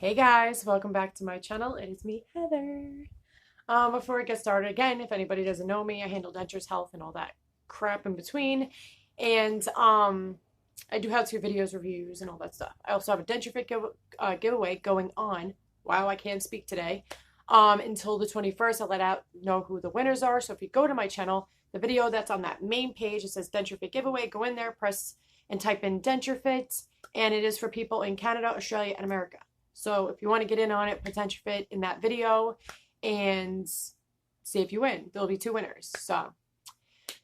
Hey guys, welcome back to my channel. It is me, Heather. Before we get started, again, if anybody doesn't know me, I handle Denture's health and all that crap in between. And I do how-to videos, reviews, and all that stuff. I also have a Denture Fit giveaway going on. Wow, I can't speak today. Until the 21st, I'll let out know who the winners are. So if you go to my channel, the video that's on that main page, it says Denture Fit giveaway. Go in there, press and type in Denture Fit, and it is for people in Canada, Australia, and America. So if you want to get in on it, put Denture Fit in that video and see if you win. There'll be two winners.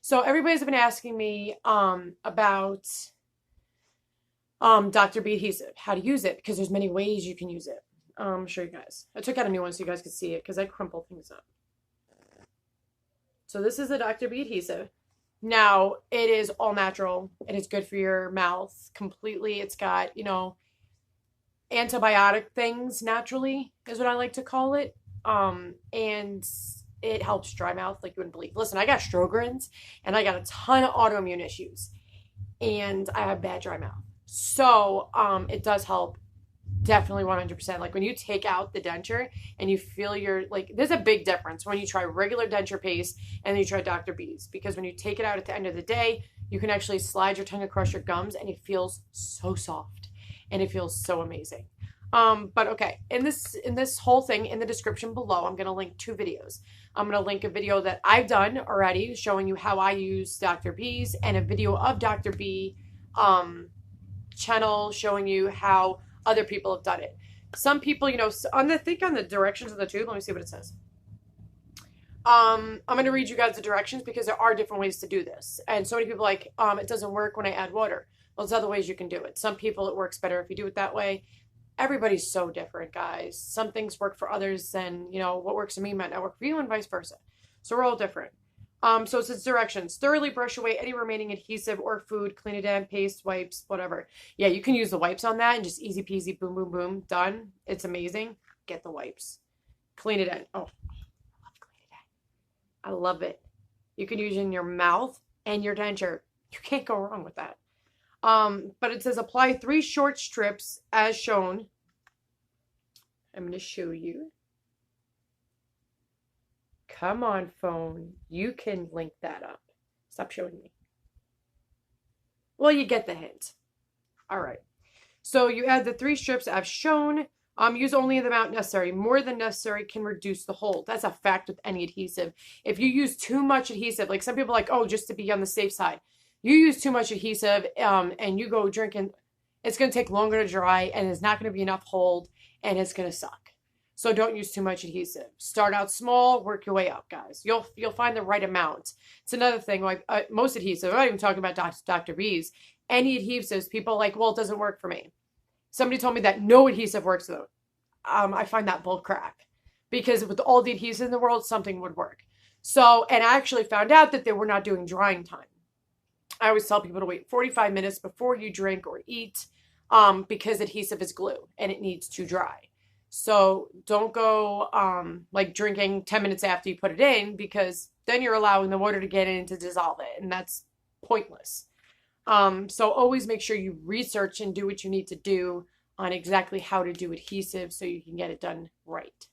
So everybody's been asking me about Dr.b adhesive, how to use it, because there's many ways you can use it. I'll show you guys. I took out a new one so you guys could see it because I crumple things up. So this is the Dr.b adhesive. Now, it is all natural. It is good for your mouth completely. It's got, antibiotic things naturally is what I like to call it. And it helps dry mouth like you wouldn't believe. Listen, I got Sjogren's and I got a ton of autoimmune issues and I have bad dry mouth. So it does help definitely 100%. Like when you take out the denture and you feel there's a big difference when you try regular denture paste and then you try Dr.b's, because when you take it out at the end of the day, you can actually slide your tongue across your gums and it feels so soft and it feels so amazing. But okay, in this whole thing, in the description below, I'm going to link two videos. I'm going to link a video that I've done already showing you how I use Dr.b's, and a video of Dr.b channel showing you how other people have done it. Some people, on the directions of the tube, let me see what it says. I'm going to read you guys the directions because there are different ways to do this. And so many people are like, it doesn't work when I add water. Well, there's other ways you can do it. Some people, it works better if you do it that way. Everybody's so different, guys. Some things work for others and, what works for me might not work for you and vice versa. So we're all different. So it says directions. Thoroughly brush away any remaining adhesive or food. Clean it in, paste, wipes, whatever. Yeah, you can use the wipes on that and just easy peasy, boom, boom, boom, done. It's amazing. Get the wipes. Clean it in. Oh, I love clean it in. I love it. You can use it in your mouth and your denture. You can't go wrong with that. But it says apply 3 short strips as shown. I'm going to show you. Come on, phone. You can link that up. Stop showing me. Well, you get the hint. All right. So you add the 3 strips as shown. Use only the amount necessary. More than necessary can reduce the hold. That's a fact with any adhesive. If you use too much adhesive, like some people are like, oh, just to be on the safe side. You use too much adhesive and you go drinking, it's going to take longer to dry and there's not going to be enough hold and it's going to suck. So don't use too much adhesive. Start out small, work your way up, guys. You'll find the right amount. It's another thing, like most adhesive, I'm not even talking about Dr.b's. Any adhesives, people are like, well, it doesn't work for me. Somebody told me that no adhesive works though. I find that bull crap because with all the adhesive in the world, something would work. So, and I actually found out that they were not doing drying time. I always tell people to wait 45 minutes before you drink or eat because adhesive is glue and it needs to dry. So don't go like drinking 10 minutes after you put it in, because then you're allowing the water to get in to dissolve it, and that's pointless. So always make sure you research and do what you need to do on exactly how to do adhesive so you can get it done right.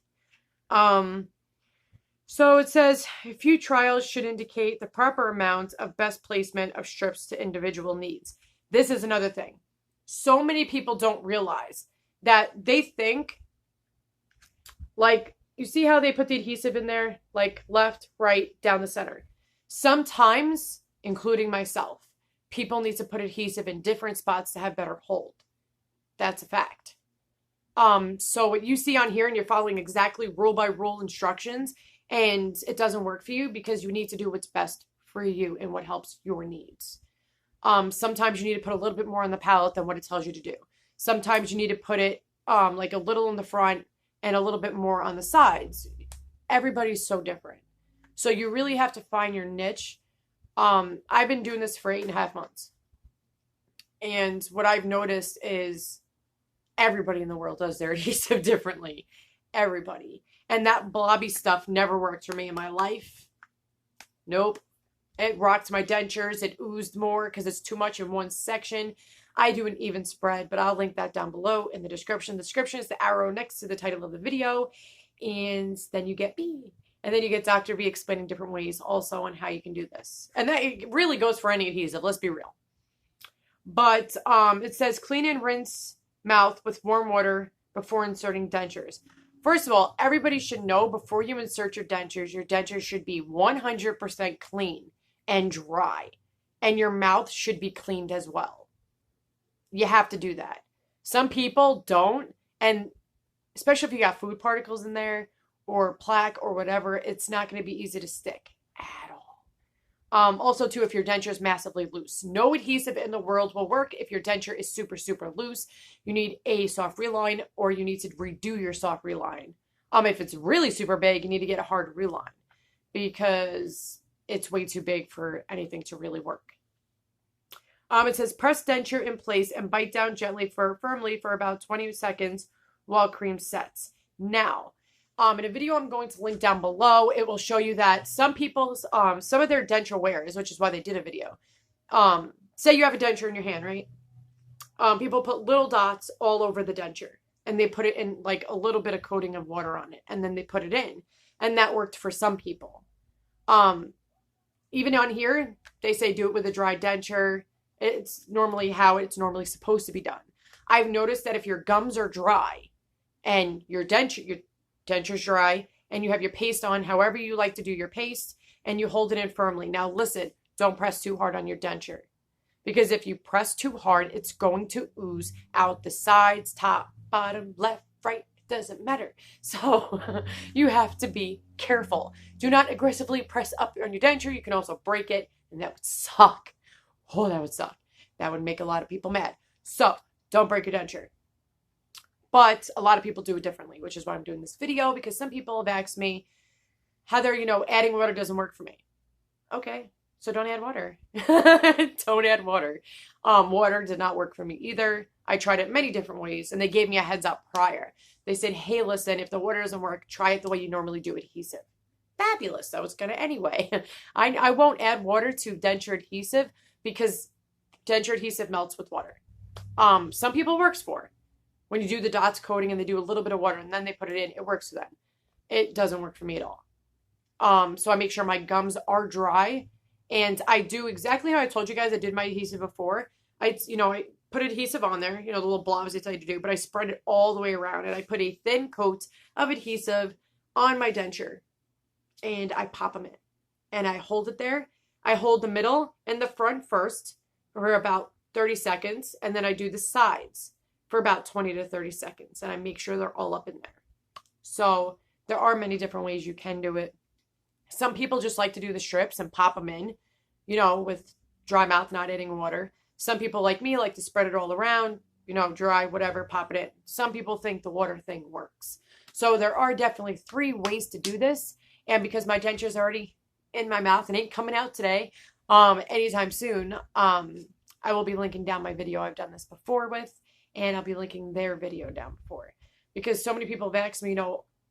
So it says a few trials should indicate the proper amount of best placement of strips to individual needs. This is another thing. So many people don't realize that they think, like, you see how they put the adhesive in there, like left, right, down the center. Sometimes, including myself, people need to put adhesive in different spots to have better hold. That's a fact. So what you see on here and you're following exactly rule by rule instructions, and it doesn't work for you because you need to do what's best for you and what helps your needs. Sometimes you need to put a little bit more on the palette than what it tells you to do. Sometimes you need to put it like a little in the front and a little bit more on the sides. Everybody's so different. So you really have to find your niche. I've been doing this for 8.5 months. And what I've noticed is everybody in the world does their adhesive differently. Everybody. And that blobby stuff never worked for me in my life. Nope. It rocked my dentures. It oozed more because it's too much in one section. I do an even spread, but I'll link that down below in the description. The description is the arrow next to the title of the video. And then you get B. And then you get Dr. B explaining different ways also on how you can do this. And that it really goes for any adhesive, let's be real. But it says clean and rinse mouth with warm water before inserting dentures. First of all, everybody should know before you insert your dentures should be 100% clean and dry. And your mouth should be cleaned as well. You have to do that. Some people don't, and especially if you got food particles in there or plaque or whatever, it's not going to be easy to stick at all. Also, too, if your denture is massively loose. No adhesive in the world will work if your denture is super, super loose. You need a soft reline or you need to redo your soft reline. If it's really super big, you need to get a hard reline because it's way too big for anything to really work. It says press denture in place and bite down gently firmly for about 20 seconds while cream sets. Now, in a video I'm going to link down below, it will show you that some people's, some of their denture wears, which is why they did a video. Say you have a denture in your hand, right? People put little dots all over the denture and they put it in like a little bit of coating of water on it and then they put it in. And that worked for some people. Even on here, they say do it with a dry denture. It's normally how it's normally supposed to be done. I've noticed that if your gums are dry and your denture's dry and you have your paste on, however you like to do your paste, and you hold it in firmly. Now listen, don't press too hard on your denture because if you press too hard, it's going to ooze out the sides, top, bottom, left, right, it doesn't matter. So you have to be careful. Do not aggressively press up on your denture. You can also break it and that would suck. Oh, that would suck. That would make a lot of people mad. So don't break your denture. But a lot of people do it differently, which is why I'm doing this video, because some people have asked me, Heather, adding water doesn't work for me. Okay, so don't add water. Don't add water. Water did not work for me either. I tried it many different ways, and they gave me a heads up prior. They said, hey, listen, if the water doesn't work, try it the way you normally do adhesive. Fabulous. I was going to anyway. I won't add water to denture adhesive because denture adhesive melts with water. Some people works for. When you do the dots coating and they do a little bit of water and then they put it in, it works for them. It doesn't work for me at all. So I make sure my gums are dry and I do exactly how I told you guys I did my adhesive before. I put adhesive on there, the little blobs they tell you to do, but I spread it all the way around and I put a thin coat of adhesive on my denture and I pop them in and I hold it there. I hold the middle and the front first for about 30 seconds and then I do the sides for about 20 to 30 seconds. And I make sure they're all up in there. So there are many different ways you can do it. Some people just like to do the strips and pop them in, with dry mouth, not adding water. Some people like me like to spread it all around, dry, whatever, pop it in. Some people think the water thing works. So there are definitely 3 ways to do this. And because my denture is already in my mouth and ain't coming out today, anytime soon, I will be linking down my video I've done this before with. And I'll be linking their video down before. Because so many people have asked me,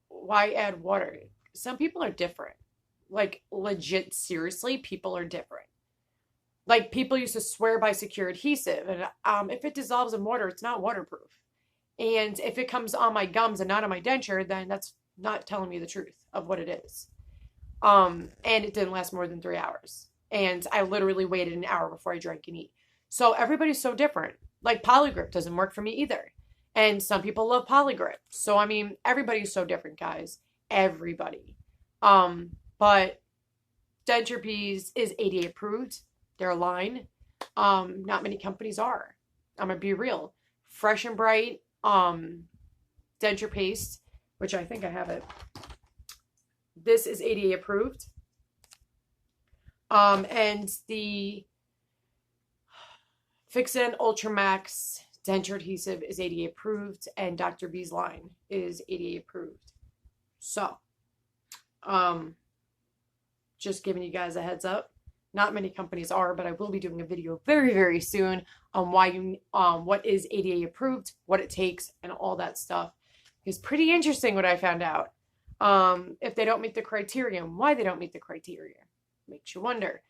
why add water? Some people are different. Like, legit, seriously, people are different. Like, people used to swear by secure adhesive. And if it dissolves in water, it's not waterproof. And if it comes on my gums and not on my denture, then that's not telling me the truth of what it is. And it didn't last more than 3 hours. And I literally waited an hour before I drank and eat. So everybody's so different. Like Polygrip doesn't work for me either. And some people love Polygrip. So, everybody's so different, guys. Everybody. But Denture.b's is ADA approved. They're a line. Not many companies are. I'm going to be real. Fresh and Bright denture paste, which I think I have it. This is ADA approved. And the Fixin Ultramax denture adhesive is ADA approved, and Dr.b's line is ADA approved. So, just giving you guys a heads up. Not many companies are, but I will be doing a video very, very soon on what is ADA approved, what it takes, and all that stuff. It's pretty interesting what I found out. If they don't meet the criteria, and why they don't meet the criteria, makes you wonder.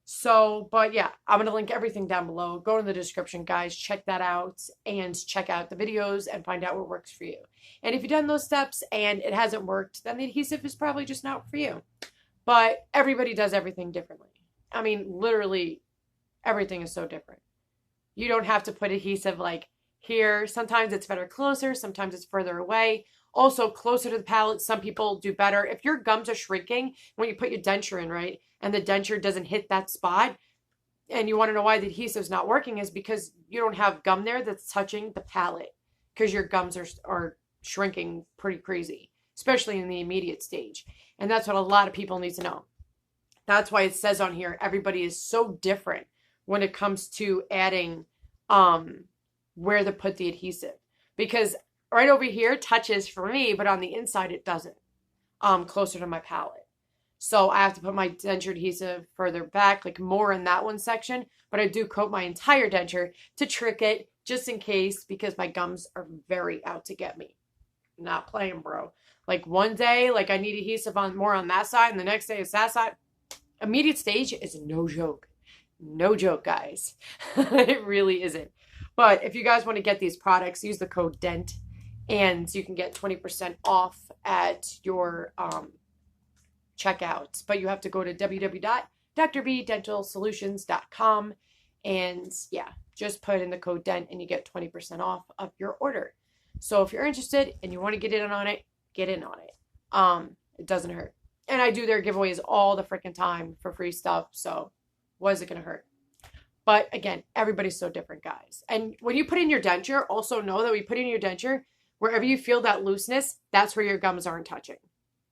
So, but yeah, I'm going to link everything down below. Go in the description, guys. Check that out and check out the videos and find out what works for you. And if you've done those steps and it hasn't worked, then the adhesive is probably just not for you. But everybody does everything differently. I mean, literally everything is so different. You don't have to put adhesive like here. Sometimes it's better closer. Sometimes it's further away. Also, closer to the palate, some people do better. If your gums are shrinking when you put your denture in, right, and the denture doesn't hit that spot, and you want to know why the adhesive's not working, is because you don't have gum there that's touching the palate, because your gums are shrinking pretty crazy, especially in the immediate stage. And that's what a lot of people need to know. That's why it says on here, everybody is so different when it comes to adding where to put the adhesive. Because right over here touches for me, but on the inside it doesn't, closer to my palate. So I have to put my denture adhesive further back, like more in that one section. But I do coat my entire denture to trick it, just in case, because my gums are very out to get me. Not playing, bro. Like one day, like I need adhesive on more on that side, and the next day it's that side. Immediate stage is no joke. No joke, guys. It really isn't. But if you guys want to get these products, use the code DENT, and you can get 20% off at your checkout. But you have to go to www.dr.b.dentalsolutions.com, and yeah, just put in the code DENT and you get 20% off of your order. So if you're interested and you want to get in on it, get in on it. It doesn't hurt. And I do their giveaways all the freaking time for free stuff. So what is it going to hurt? But again, everybody's so different, guys. And when you put in your denture, also know that when you put in your denture, wherever you feel that looseness, that's where your gums aren't touching.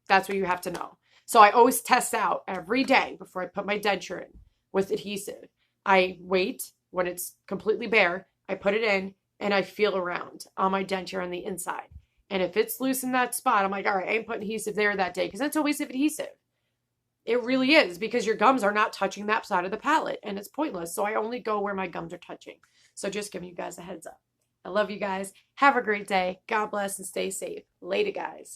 That's what you have to know. So I always test out every day before I put my denture in with adhesive. I wait when it's completely bare. I put it in and I feel around on my denture on the inside. And if it's loose in that spot, I'm like, all right, I ain't putting adhesive there that day, because that's a waste of adhesive. It really is, because your gums are not touching that side of the palate, and it's pointless. So I only go where my gums are touching. So just giving you guys a heads up. I love you guys. Have a great day. God bless and stay safe. Later, guys.